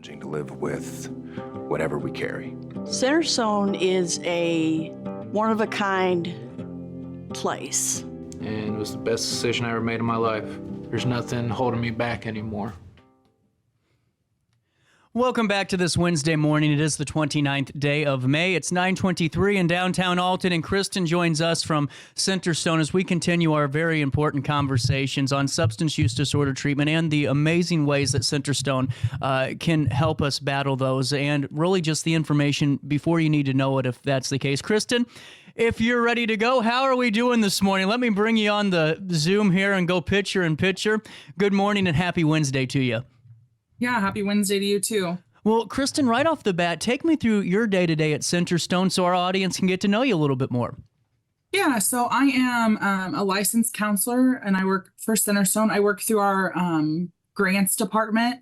challenging to live with whatever we carry. Centerstone is a one-of-a-kind place. And it was the best decision I ever made in my life. There's nothing holding me back anymore. Welcome back to this Wednesday morning. It is the 29th day of May. It's 9:23 in downtown Alton, and Kristin joins us from Centerstone as we continue our very important conversations on substance use disorder treatment and the amazing ways that Centerstone can help us battle those, and really just the information before you need to know it if that's the case. Kristin, if you're ready to go, how are we doing this morning? Let me bring you on the Zoom here and go picture in picture. Good morning and happy Wednesday to you. Yeah, happy Wednesday to you too. Well, Kristin, right off the bat, take me through your day-to-day at Centerstone so our audience can get to know you a little bit more. Yeah, so I am a licensed counselor and I work for Centerstone. I work through our grants department.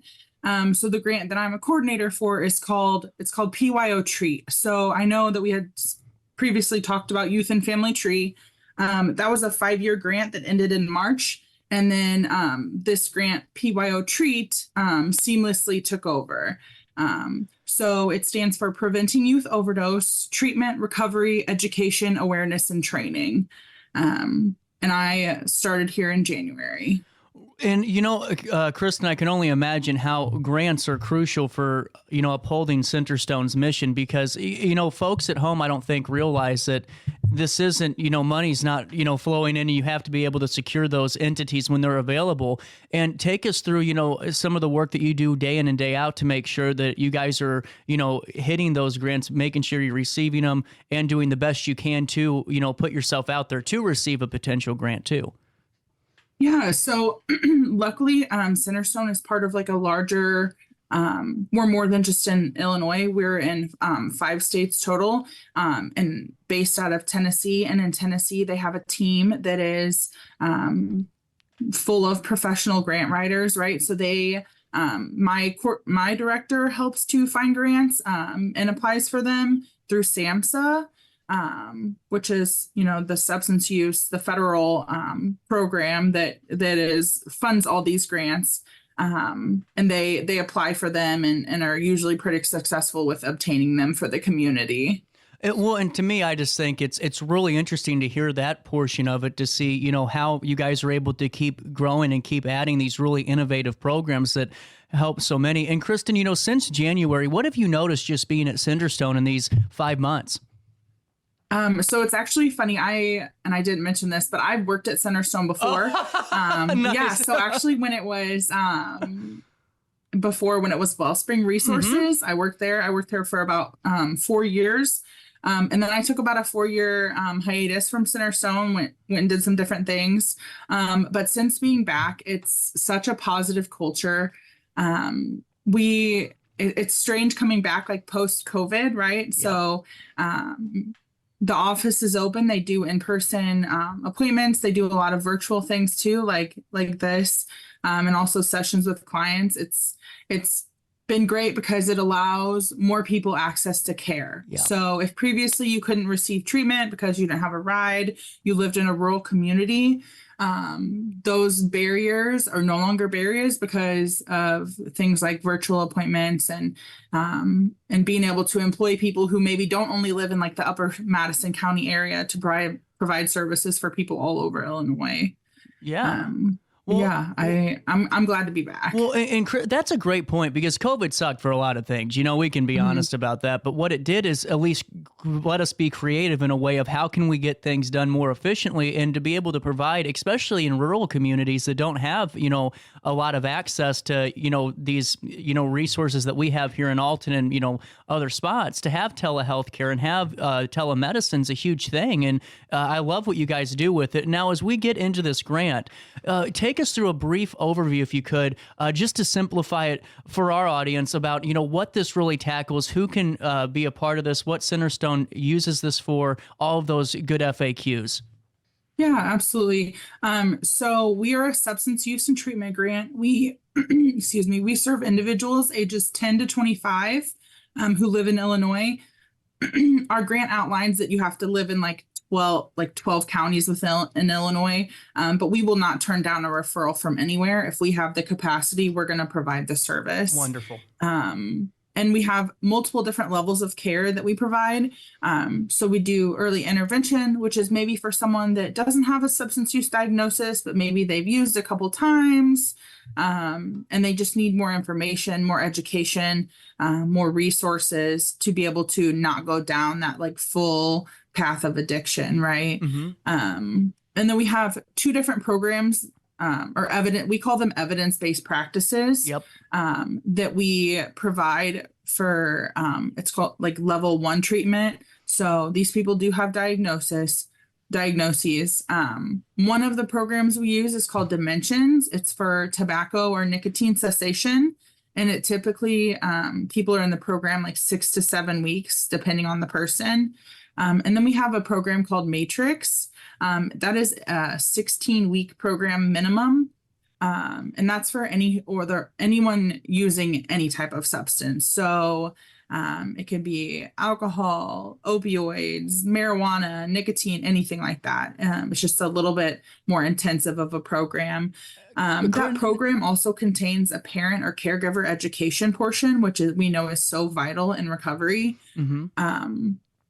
So the grant that I'm a coordinator for is called PYO Treat. So I know that we had previously talked about Youth and Family Tree. That was a 5-year grant that ended in March. And then this grant, PYO Treat, seamlessly took over. So it stands for Preventing Youth Overdose, Treatment, Recovery, Education, Awareness, and Training. And I started here in January. And, Kristin, I can only imagine how grants are crucial for, upholding Centerstone's mission because, folks at home, I don't think realize that this isn't, money's not, flowing in and you have to be able to secure those entities when they're available. And take us through, some of the work that you do day in and day out to make sure that you guys are, hitting those grants, making sure you're receiving them and doing the best you can to, put yourself out there to receive a potential grant too. Yeah, so luckily, Centerstone is part of like a larger, we're more than just in Illinois. We're in 5 states total and based out of Tennessee. And in Tennessee, they have a team that is full of professional grant writers, right? So they, my director helps to find grants and applies for them through SAMHSA. Which is, the substance use, the federal program that funds all these grants. And they apply for them and are usually pretty successful with obtaining them for the community. And to me, I just think it's really interesting to hear that portion of it, to see, how you guys are able to keep growing and keep adding these really innovative programs that help so many. And Kristin, since January, what have you noticed just being at Centerstone in these 5 months? So it's actually funny. I didn't mention this, but I've worked at Centerstone before. Nice. Yeah. So actually when it was, when it was Wellspring Resources, I worked there. I worked there for about 4 years. And then I took about a 4-year hiatus from Centerstone, went and did some different things. But since being back, it's such a positive culture. It's strange coming back like post-COVID, right? Yeah. So the office is open. They do in-person appointments. They do a lot of virtual things too, like this, and also sessions with clients. It's been great because it allows more people access to care. Yeah. So if previously you couldn't receive treatment because you didn't have a ride, you lived in a rural community, those barriers are no longer barriers because of things like virtual appointments and being able to employ people who maybe don't only live in like the upper Madison County area to provide services for people all over Illinois. Yeah. Well, yeah, I'm glad to be back. Well, and that's a great point because COVID sucked for a lot of things. We can be honest about that. But what it did is at least let us be creative in a way of how can we get things done more efficiently and to be able to provide, especially in rural communities that don't have, a lot of access to, these, resources that we have here in Alton and, other spots, to have telehealth care and have telemedicine is a huge thing. And I love what you guys do with it. Now, as we get into this grant, take us through a brief overview, if you could, just to simplify it for our audience about, what this really tackles, who can be a part of this, what Centerstone uses this for, all of those good FAQs. Yeah, absolutely. So we are a substance use and treatment grant. We, we serve individuals ages 10 to 25 who live in Illinois. Our grant outlines that you have to live in like like 12 counties in Illinois. But we will not turn down a referral from anywhere. If we have the capacity, we're going to provide the service. Wonderful. And we have multiple different levels of care that we provide. So we do early intervention, which is maybe for someone that doesn't have a substance use diagnosis, but maybe they've used a couple times, and they just need more information, more education, more resources to be able to not go down that like full path of addiction, right? And then we have two different programs, we call them evidence-based practices. Yep. That we provide for, it's called like level 1 treatment. So these people do have diagnoses. One of the programs we use is called Dimensions. It's for tobacco or nicotine cessation. And it typically, people are in the program like 6 to 7 weeks, depending on the person. And then we have a program called Matrix. That is a 16-week program minimum. And that's for anyone using any type of substance. So it could be alcohol, opioids, marijuana, nicotine, anything like that. It's just a little bit more intensive of a program. That program also contains a parent or caregiver education portion, which we know is so vital in recovery.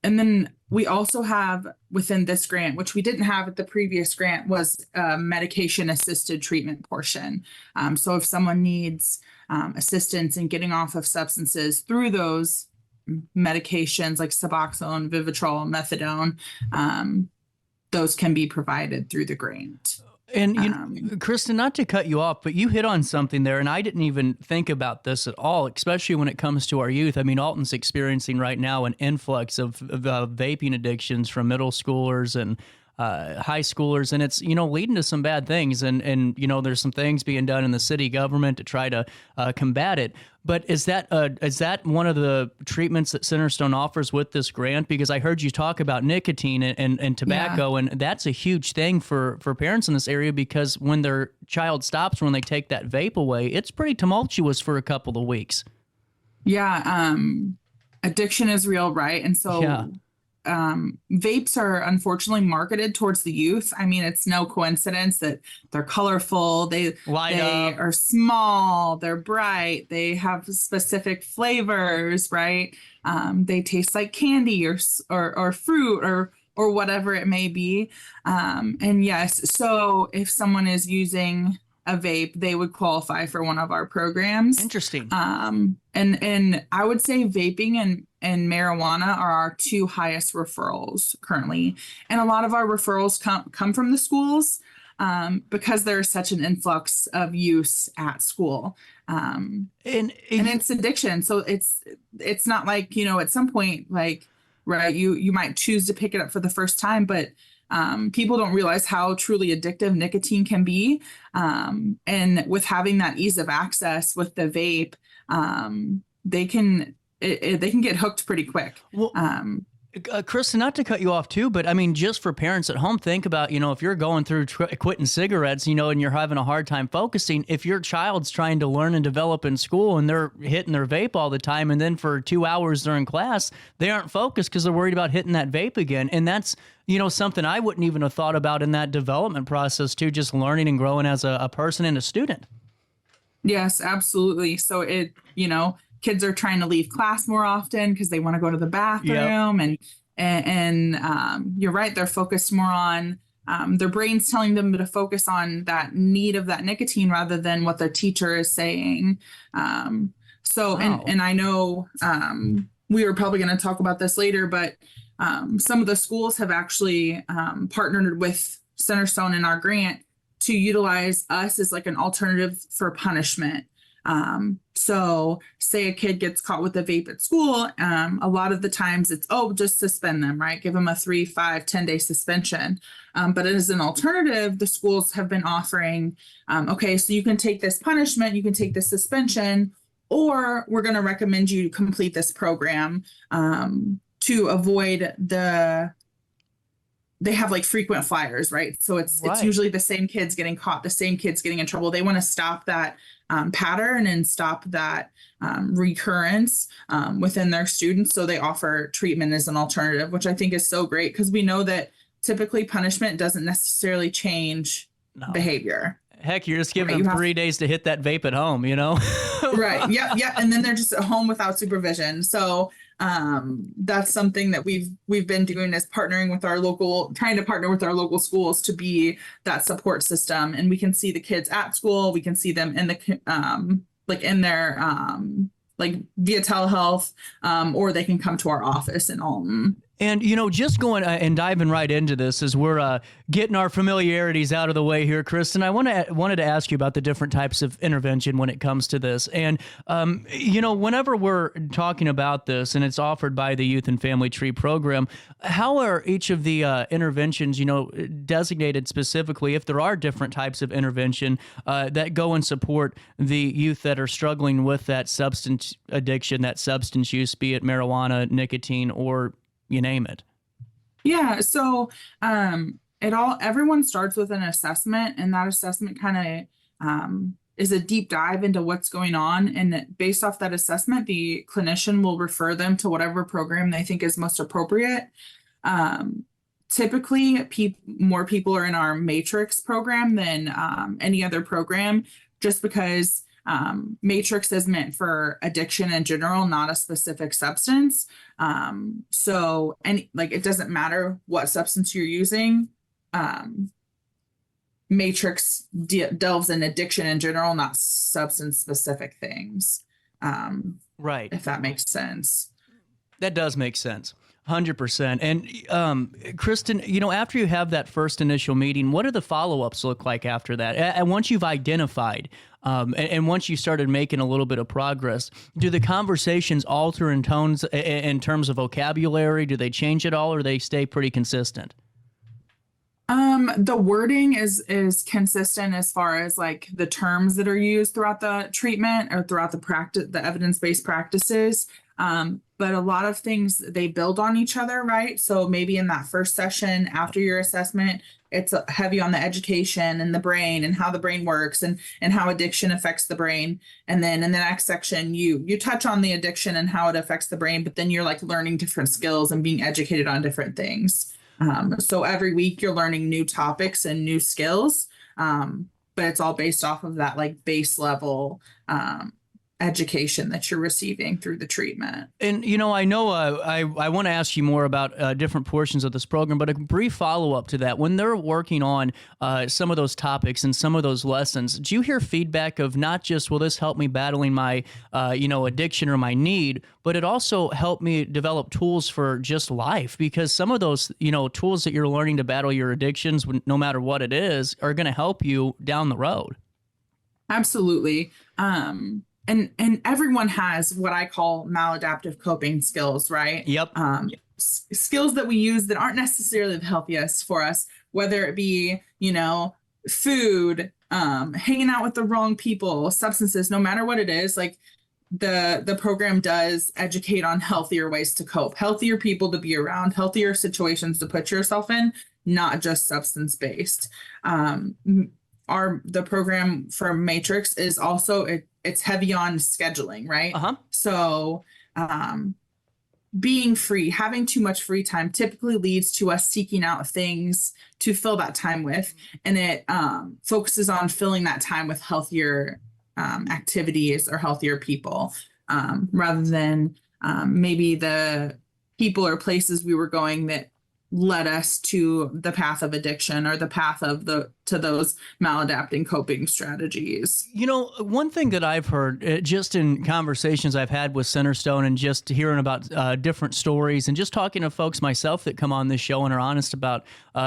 And then we also have within this grant, which we didn't have at the previous grant, was a medication assisted treatment portion. So if someone needs assistance in getting off of substances through those medications like Suboxone, Vivitrol, Methadone, those can be provided through the grant. And Kristin, not to cut you off, but you hit on something there, and I didn't even think about this at all, especially when it comes to our youth. I mean, Alton's experiencing right now an influx of vaping addictions from middle schoolers and high schoolers, and it's, leading to some bad things. And there's some things being done in the city government to try to combat it. But is that one of the treatments that Centerstone offers with this grant? Because I heard you talk about nicotine and tobacco, and that's a huge thing for parents in this area, because when their child stops, when they take that vape away, it's pretty tumultuous for a couple of weeks. Yeah. Addiction is real, right? And so vapes are unfortunately marketed towards the youth. I mean, it's no coincidence that they're colorful, they are small, they're bright, they have specific flavors, right? They taste like candy or fruit or whatever it may be. And yes, so if someone is using a vape, they would qualify for one of our programs. Interesting. And I would say vaping and marijuana are our two highest referrals currently. And a lot of our referrals come from the schools because there's such an influx of use at school. And it's addiction. So it's not like, at some point, like, right, you might choose to pick it up for the first time, but people don't realize how truly addictive nicotine can be. And with having that ease of access with the vape, they can get hooked pretty quick. Well, Kristin, not to cut you off too, but I mean, just for parents at home, think about, if you're going through quitting cigarettes, and you're having a hard time focusing, if your child's trying to learn and develop in school and they're hitting their vape all the time, and then for 2 hours during class, they aren't focused because they're worried about hitting that vape again. And that's, something I wouldn't even have thought about in that development process too, just learning and growing as a person and a student. Yes, absolutely. So kids are trying to leave class more often because they want to go to the bathroom. Yep. And you're right, they're focused more on their brain's telling them to focus on that need of that nicotine rather than what their teacher is saying. Wow. And I know we were probably going to talk about this later, but some of the schools have actually partnered with Centerstone in our grant to utilize us as like an alternative for punishment. So say a kid gets caught with a vape at school, a lot of the times it's, just suspend them, right? Give them a 3, 5, 10-day suspension. But as an alternative, the schools have been offering, so you can take this punishment, you can take this suspension, or we're going to recommend you complete this program to avoid they have like frequent flyers, right? So it's usually the same kids getting caught, the same kids getting in trouble. They want to stop that pattern and stop that recurrence within their students. So they offer treatment as an alternative, which I think is so great because we know that typically punishment doesn't necessarily change behavior. Heck, you're just giving Right, them 3 days to hit that vape at home, you know? Right. Yep. Yep. And then they're just at home without supervision. So that's something that we've been doing, is trying to partner with our local schools to be that support system. And we can see the kids at school. We can see them in the in their via telehealth, or they can come to our office in Alton. And, just going and diving right into this as we're getting our familiarities out of the way here, Kristin, I wanted to ask you about the different types of intervention when it comes to this. And, whenever we're talking about this and it's offered by the Youth and Family Tree program, how are each of the interventions, designated specifically, if there are different types of intervention that go and support the youth that are struggling with that substance addiction, that substance use, be it marijuana, nicotine, or you name it? Yeah. So everyone starts with an assessment, and that assessment kind of is a deep dive into what's going on. And based off that assessment, the clinician will refer them to whatever program they think is most appropriate. Typically, more people are in our Matrix program than any other program, just because Matrix is meant for addiction in general, not a specific substance. It doesn't matter what substance you're using. Matrix delves in addiction in general, not substance specific things. Right. If that makes sense. That does make sense. 100%. And Kristin, after you have that first initial meeting, what do the follow-ups look like after that? And once you've identified, and once you started making a little bit of progress, do the conversations alter in terms of vocabulary? Do they change at all, or do they stay pretty consistent? The wording is consistent as far as like the terms that are used throughout the treatment or throughout the evidence-based practices. But a lot of things, they build on each other, right? So maybe in that first session after your assessment, it's heavy on the education and the brain and how the brain works and how addiction affects the brain. And then in the next section, you touch on the addiction and how it affects the brain, but then you're like learning different skills and being educated on different things. So every week you're learning new topics and new skills, but it's all based off of that like base level education that you're receiving through the treatment. And, I know I want to ask you more about different portions of this program, but a brief follow-up to that. When they're working on some of those topics and some of those lessons, do you hear feedback of not just, will this help me battling my, addiction or my need, but it also helped me develop tools for just life? Because some of those, tools that you're learning to battle your addictions, no matter what it is, are going to help you down the road. Absolutely. And everyone has what I call maladaptive coping skills, right? Yep. Skills that we use that aren't necessarily the healthiest for us, whether it be, food, hanging out with the wrong people, substances, no matter what it is. Like the program does educate on healthier ways to cope, healthier people to be around, healthier situations to put yourself in, not just substance based. The program for Matrix is also it's heavy on scheduling, right? So being free, having too much free time typically leads to us seeking out things to fill that time with, and it focuses on filling that time with healthier activities or healthier people, rather than maybe the people or places we were going that led us to the path of addiction or the path of to those maladapting coping strategies. One thing that I've heard just in conversations I've had with Centerstone and just hearing about different stories and just talking to folks myself that come on this show and are honest about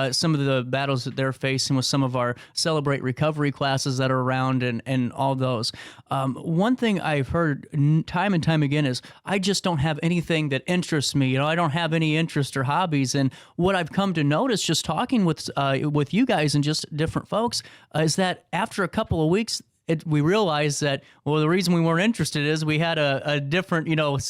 some of the battles that they're facing with some of our Celebrate Recovery classes that are around and all those. One thing I've heard time and time again is, I just don't have anything that interests me. I don't have any interest or hobbies. And what I've come to notice just talking with you guys and just different folks is that after a couple of weeks, we realized that, the reason we weren't interested is we had a different,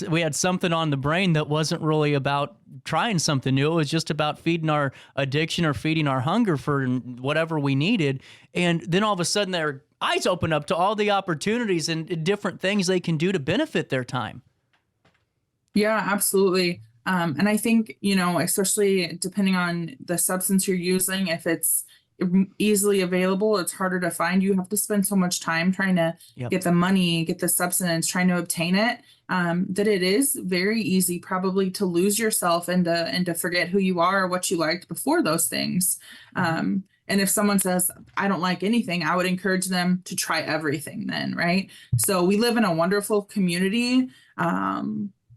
we had something on the brain that wasn't really about trying something new. It was just about feeding our addiction or feeding our hunger for whatever we needed. And then all of a sudden their eyes open up to all the opportunities and different things they can do to benefit their time. Yeah, absolutely. And I think, especially depending on the substance you're using, if it's easily available, it's harder to find. You have to spend so much time trying to Yep. get the money, get the substance, trying to obtain it, that it is very easy probably to lose yourself and to forget who you are or what you liked before those things. And if someone says, I don't like anything, I would encourage them to try everything then, right? So we live in a wonderful community.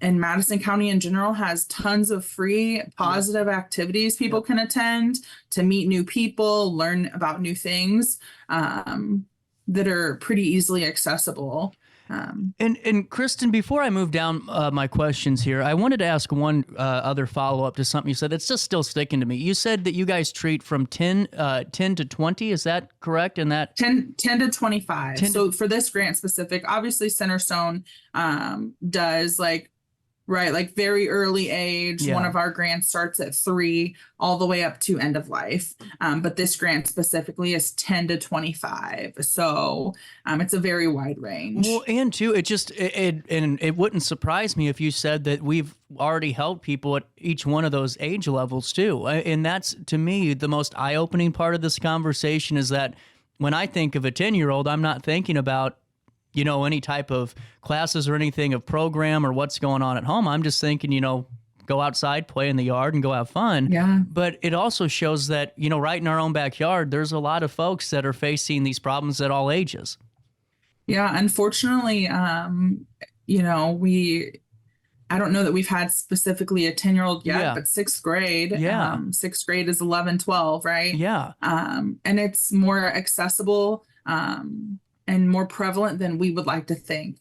And Madison County in general has tons of free positive activities people can attend to meet new people, learn about new things, that are pretty easily accessible. And Kristin, before I move down my questions here, I wanted to ask one other follow-up to something you said that's just still sticking to me. You said that you guys treat from 10 to 20. Is that correct? And that 10 to 25. 10 So for this grant specific, obviously Centerstone does like very early age. Yeah. One of our grants starts at 3 all the way up to end of life. But this grant specifically is 10 to 25. So it's a very wide range. Well, and too, it wouldn't surprise me if you said that we've already helped people at each one of those age levels too. And that's, to me, the most eye-opening part of this conversation is that when I think of a 10-year-old, I'm not thinking about any type of classes or anything of program or what's going on at home. I'm just thinking, go outside, play in the yard and go have fun. Yeah. But it also shows that, right in our own backyard, there's a lot of folks that are facing these problems at all ages. Yeah. Unfortunately, I don't know that we've had specifically a 10-year-old yet, Yeah. but 6th grade. Yeah. 6th grade is 11, 12, right? Yeah. And it's more accessible, and more prevalent than we would like to think.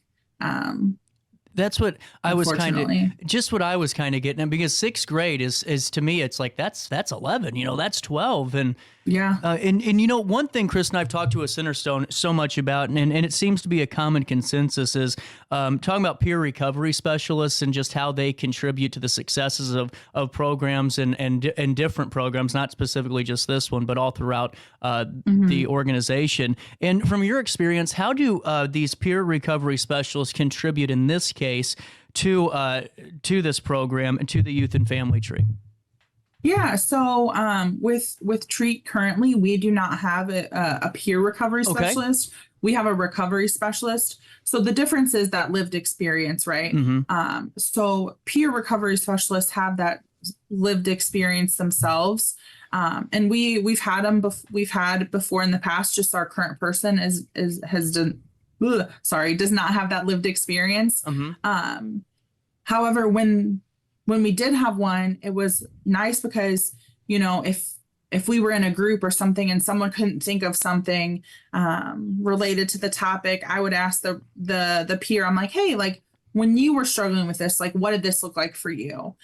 That's what I was Unfortunately. what I was kind of getting at, because 6th grade is to me, it's like, that's 11, that's 12. And Yeah. And one thing Chris and I've talked to at Centerstone so much about, and it seems to be a common consensus, is talking about peer recovery specialists and just how they contribute to the successes of programs and different programs, not specifically just this one, but all throughout the organization. And from your experience, how do these peer recovery specialists contribute in this case to this program and to the youth and family tree? Yeah. So with Treat currently, we do not have a peer recovery Okay. specialist. We have a recovery specialist. So the difference is that lived experience, right? Mm-hmm. So peer recovery specialists have that lived experience themselves. And we've had them. We've had before in the past. Just our current person does not have that lived experience. Mm-hmm. However, when we did have one, it was nice because, if we were in a group or something and someone couldn't think of something related to the topic, I would ask the peer, I'm like, hey, like when you were struggling with this, like, what did this look like for you?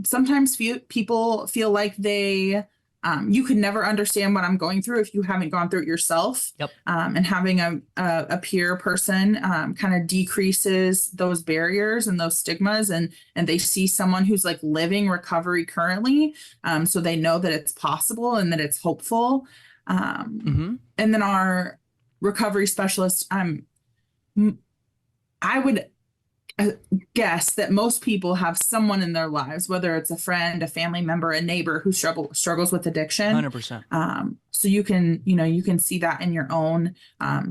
Sometimes people feel like you could never understand what I'm going through if you haven't gone through it yourself. Yep. And having a peer person kind of decreases those barriers and those stigmas, and they see someone who's like living recovery currently, so they know that it's possible and that it's hopeful. Mm-hmm. And then our recovery specialist, I would guess that most people have someone in their lives, whether it's a friend, a family member, a neighbor who struggles with addiction. 100%. So you can see that in your own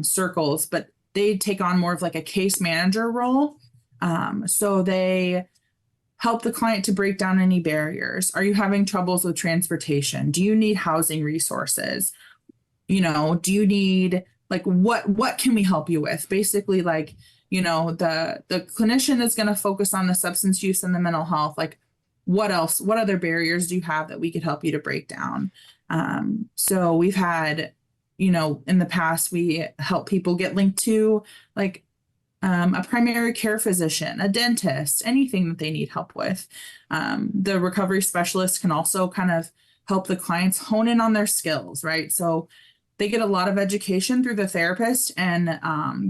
circles, but they take on more of like a case manager role. So they help the client to break down any barriers. Are you having troubles with transportation? Do you need housing resources? Do you need like what can we help you with? Basically, like, the clinician is going to focus on the substance use and the mental health. Like, what else? What other barriers do you have that we could help you to break down? So we've had, in the past, we help people get linked to like a primary care physician, a dentist, anything that they need help with. The recovery specialist can also kind of help the clients hone in on their skills, right? So they get a lot of education through the therapist, and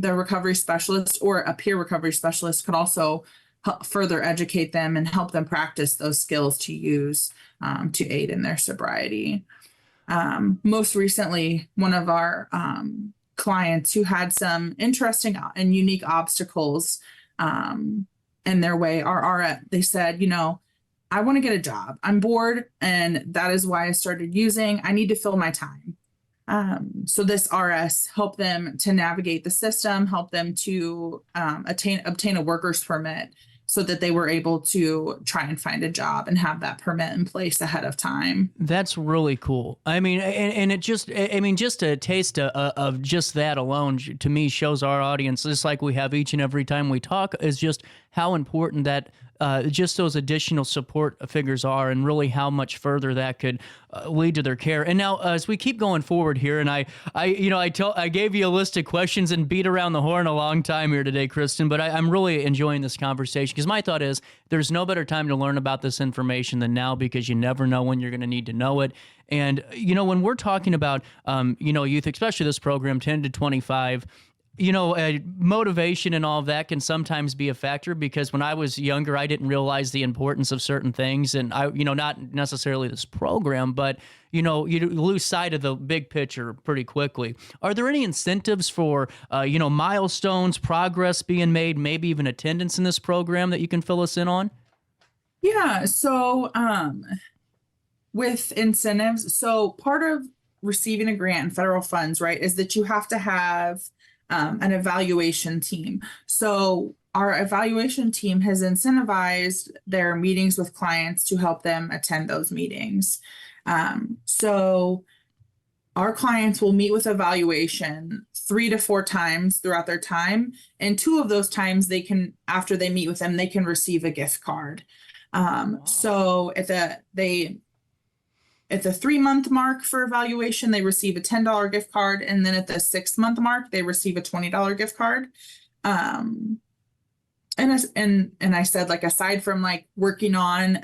the recovery specialist or a peer recovery specialist could also help further educate them and help them practice those skills to use to aid in their sobriety. Most recently, one of our clients who had some interesting and unique obstacles in their way they said, I want to get a job. I'm bored, and that is why I started using. I need to fill my time. So this RS helped them to navigate the system, help them to obtain a worker's permit so that they were able to try and find a job and have that permit in place ahead of time. That's really cool. I mean, and it just, I mean, just a taste of just that alone to me shows our audience, just like we have each and every time we talk, is just how important that just those additional support figures are, and really how much further that could lead to their care. And now, as we keep going forward here, and I gave you a list of questions and beat around the horn a long time here today, Kristin, but I'm really enjoying this conversation, because my thought is there's no better time to learn about this information than now, because you never know when you're going to need to know it. And, when we're talking about, youth, especially this program, 10 to 25, motivation and all of that can sometimes be a factor, because when I was younger, I didn't realize the importance of certain things. And not necessarily this program, but, you lose sight of the big picture pretty quickly. Are there any incentives for, milestones, progress being made, maybe even attendance in this program that you can fill us in on? Yeah. So, with incentives, so part of receiving a grant and federal funds, right, is that you have to have an evaluation team. So our evaluation team has incentivized their meetings with clients to help them attend those meetings. So our clients will meet with evaluation 3 to 4 times throughout their time. And 2 of those times after they meet with them, they can receive a gift card. So at the 3-month mark for evaluation, they receive a $10 gift card. And then at the 6-month mark, they receive a $20 gift card. And I said, like, aside from like working on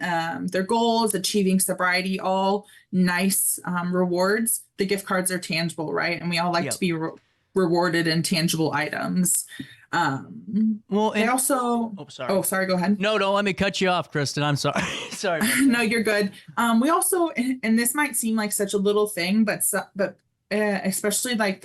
their goals, achieving sobriety, all nice rewards, the gift cards are tangible, right? And we all like to be rewarded in tangible items. Well, they also, sorry, go ahead. No, don't let me cut you off, Kristin. I'm sorry. Sorry. No, you're good. We also, and this might seem like such a little thing, but especially like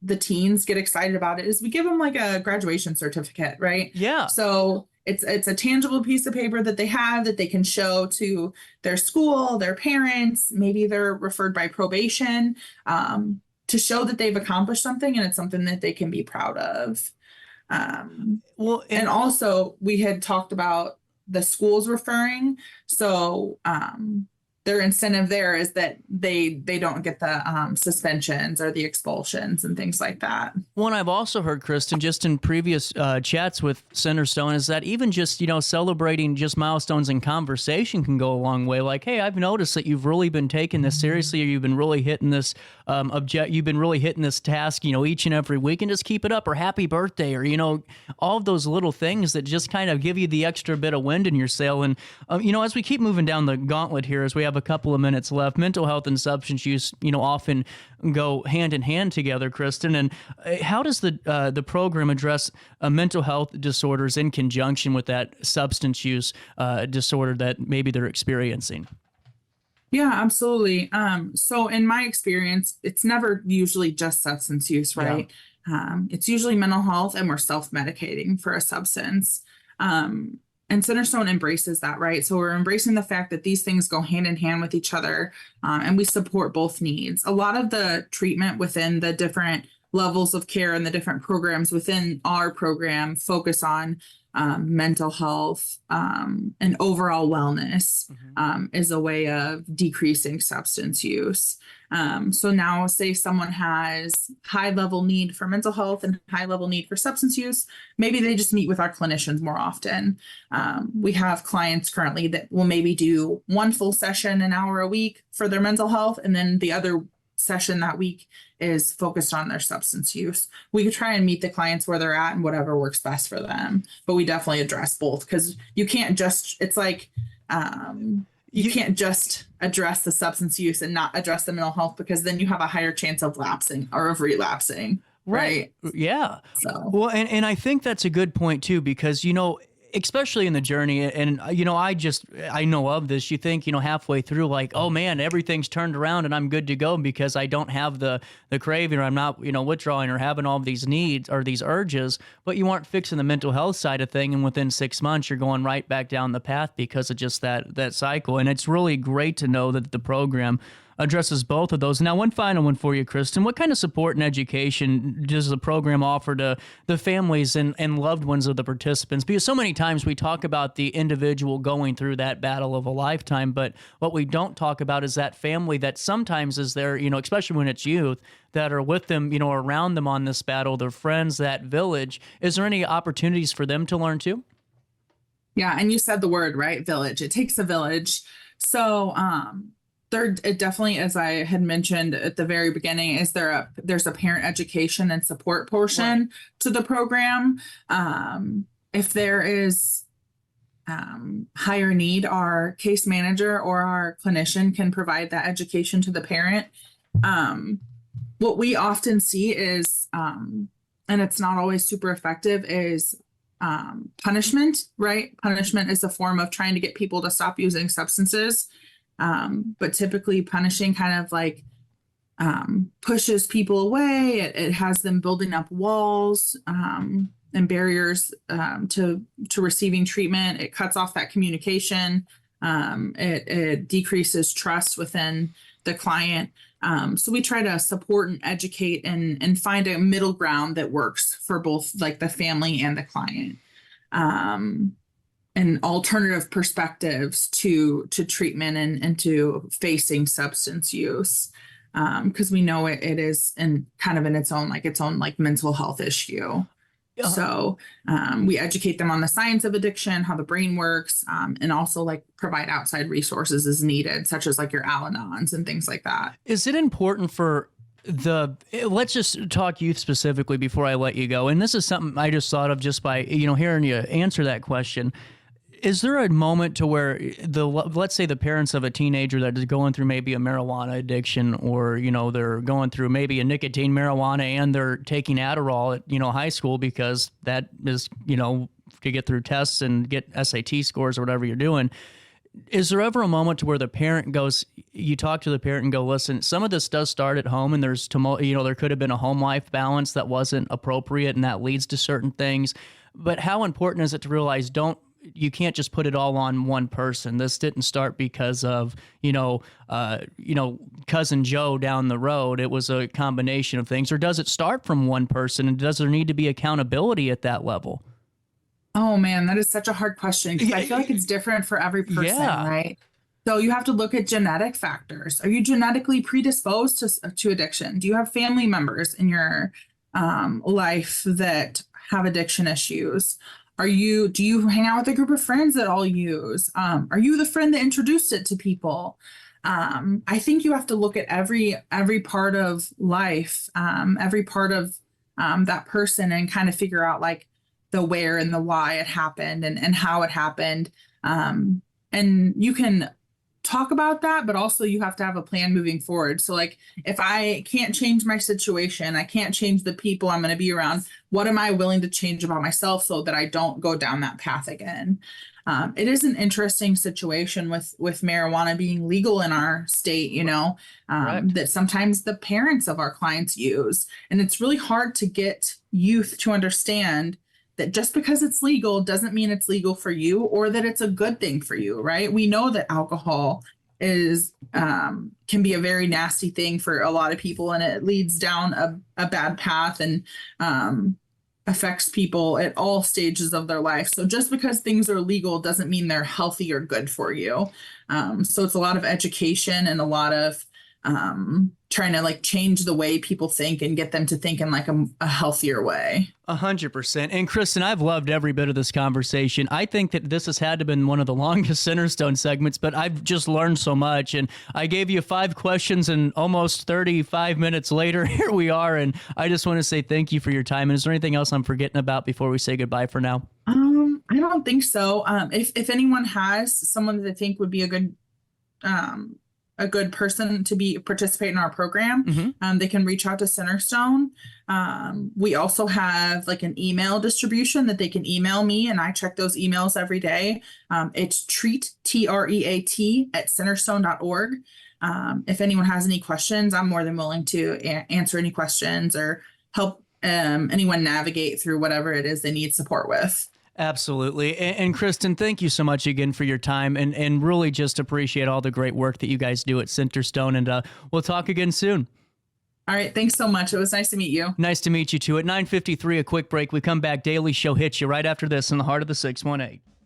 the teens get excited about it, is we give them like a graduation certificate, right? Yeah. So it's a tangible piece of paper that they have that they can show to their school, their parents, maybe they're referred by probation, to show that they've accomplished something, and it's something that they can be proud of. And also we had talked about the schools referring. So their incentive there is that they don't get the suspensions or the expulsions and things like that. One I've also heard, Kristin, just in previous chats with Centerstone, is that even just, celebrating just milestones in conversation can go a long way. Like, hey, I've noticed that you've really been taking this seriously, or you've been really hitting this you've been really hitting this task, each and every week, and just keep it up, or happy birthday, or, all of those little things that just kind of give you the extra bit of wind in your sail. And, as we keep moving down the gauntlet here, as we have a couple of minutes left, mental health and substance use, often go hand in hand together, Kristin. And how does the program address mental health disorders in conjunction with that substance use disorder that maybe they're experiencing? Yeah, absolutely. So in my experience, it's never usually just substance use, right? Yeah. It's usually mental health, and we're self-medicating for a substance. And Centerstone embraces that, right? So we're embracing the fact that these things go hand in hand with each other, and we support both needs. A lot of the treatment within the different levels of care and the different programs within our program focus on mental health and overall wellness is a way of decreasing substance use. So now, say someone has high level need for mental health and high level need for substance use, maybe they just meet with our clinicians more often. We have clients currently that will maybe do one full session, an hour a week for their mental health, and then the other session that week is focused on their substance use. We could try and meet the clients where they're at and whatever works best for them, but we definitely address both, because you can't just, it's like, you can't just address the substance use and not address the mental health, because then you have a higher chance of lapsing or of relapsing. Right. Yeah. So, well, and I think that's a good point too, because, especially in the journey. And, I know of this. You think, halfway through, like, oh man, everything's turned around and I'm good to go because I don't have the craving, or I'm not, withdrawing or having all of these needs or these urges, but you aren't fixing the mental health side of thing. And within 6 months, you're going right back down the path because of just that cycle. And it's really great to know that the program addresses both of those. Now, one final one for you, Kristin. What kind of support and education does the program offer to the families and loved ones of the participants? Because so many times we talk about the individual going through that battle of a lifetime, but what we don't talk about is that family that sometimes is there, especially when it's youth, that are with them, around them on this battle, their friends, that village. Is there any opportunities for them to learn too? Yeah, and you said the word, right? Village. It takes a village. So, it definitely, as I had mentioned at the very beginning, there's a parent education and support portion to the program. If there is higher need, our case manager or our clinician can provide that education to the parent. What we often see is, and it's not always super effective, is punishment, right? Punishment is a form of trying to get people to stop using substances. But typically punishing kind of like pushes people away. It has them building up walls and barriers to receiving treatment. It cuts off that communication. It decreases trust within the client. So we try to support and educate and find a middle ground that works for both like the family and the client. And alternative perspectives to treatment and to facing substance use. Because we know it is in its own mental health issue. Uh-huh. So we educate them on the science of addiction, how the brain works, and also like provide outside resources as needed, such as like your Al-Anons and things like that. Is it important for let's just talk youth specifically before I let you go? And this is something I just thought of just by, hearing you answer that question. Is there a moment to where let's say the parents of a teenager that is going through maybe a marijuana addiction, or, they're going through maybe a nicotine marijuana and they're taking Adderall at, high school because that is, to get through tests and get SAT scores or whatever you're doing. Is there ever a moment to where the parent goes, you talk to the parent and go, listen, some of this does start at home and there's there could have been a home life balance that wasn't appropriate and that leads to certain things. But how important is it to realize you can't just put it all on one person. This didn't start because of, cousin Joe down the road. It was a combination of things. Or does it start from one person, and does there need to be accountability at that level? Oh man, that is such a hard question because I feel like it's different for every person, right? So you have to look at genetic factors. Are you genetically predisposed to addiction? Do you have family members in your life that have addiction issues? Do you hang out with a group of friends that all use? Are you the friend that introduced it to people? I think you have to look at every part of life, every part of that person, and kind of figure out like the where and the why it happened and how it happened. And you can talk about that, but also you have to have a plan moving forward. So like, if I can't change my situation, I can't change the people I'm going to be around, what am I willing to change about myself so that I don't go down that path again? It is an interesting situation with marijuana being legal in our state, that sometimes the parents of our clients use. And it's really hard to get youth to understand that just because it's legal doesn't mean it's legal for you or that it's a good thing for you, right? We know that alcohol can be a very nasty thing for a lot of people, and it leads down a bad path and affects people at all stages of their life. So just because things are legal doesn't mean they're healthy or good for you. So it's a lot of education and a lot of trying to like change the way people think and get them to think in like a healthier way. 100%. And Kristin, I've loved every bit of this conversation. I think that this has had to been one of the longest Centerstone segments, but I've just learned so much. And I gave you 5 questions and almost 35 minutes later, here we are. And I just want to say thank you for your time. And is there anything else I'm forgetting about before we say goodbye for now? I don't think so. If anyone has someone that they think would be a good a good person to participate in our program, they can reach out to Centerstone. We also have like an email distribution that they can email me, and I check those emails every day. It's treat, TREAT, at centerstone.org. If anyone has any questions, I'm more than willing to answer any questions or help anyone navigate through whatever it is they need support with. Absolutely. And Kristin, thank you so much again for your time, and really just appreciate all the great work that you guys do at Centerstone. And we'll talk again soon. All right. Thanks so much. It was nice to meet you. Nice to meet you too. At 9:53, a quick break. We come back. Daily Show hits you right after this in the heart of the 618.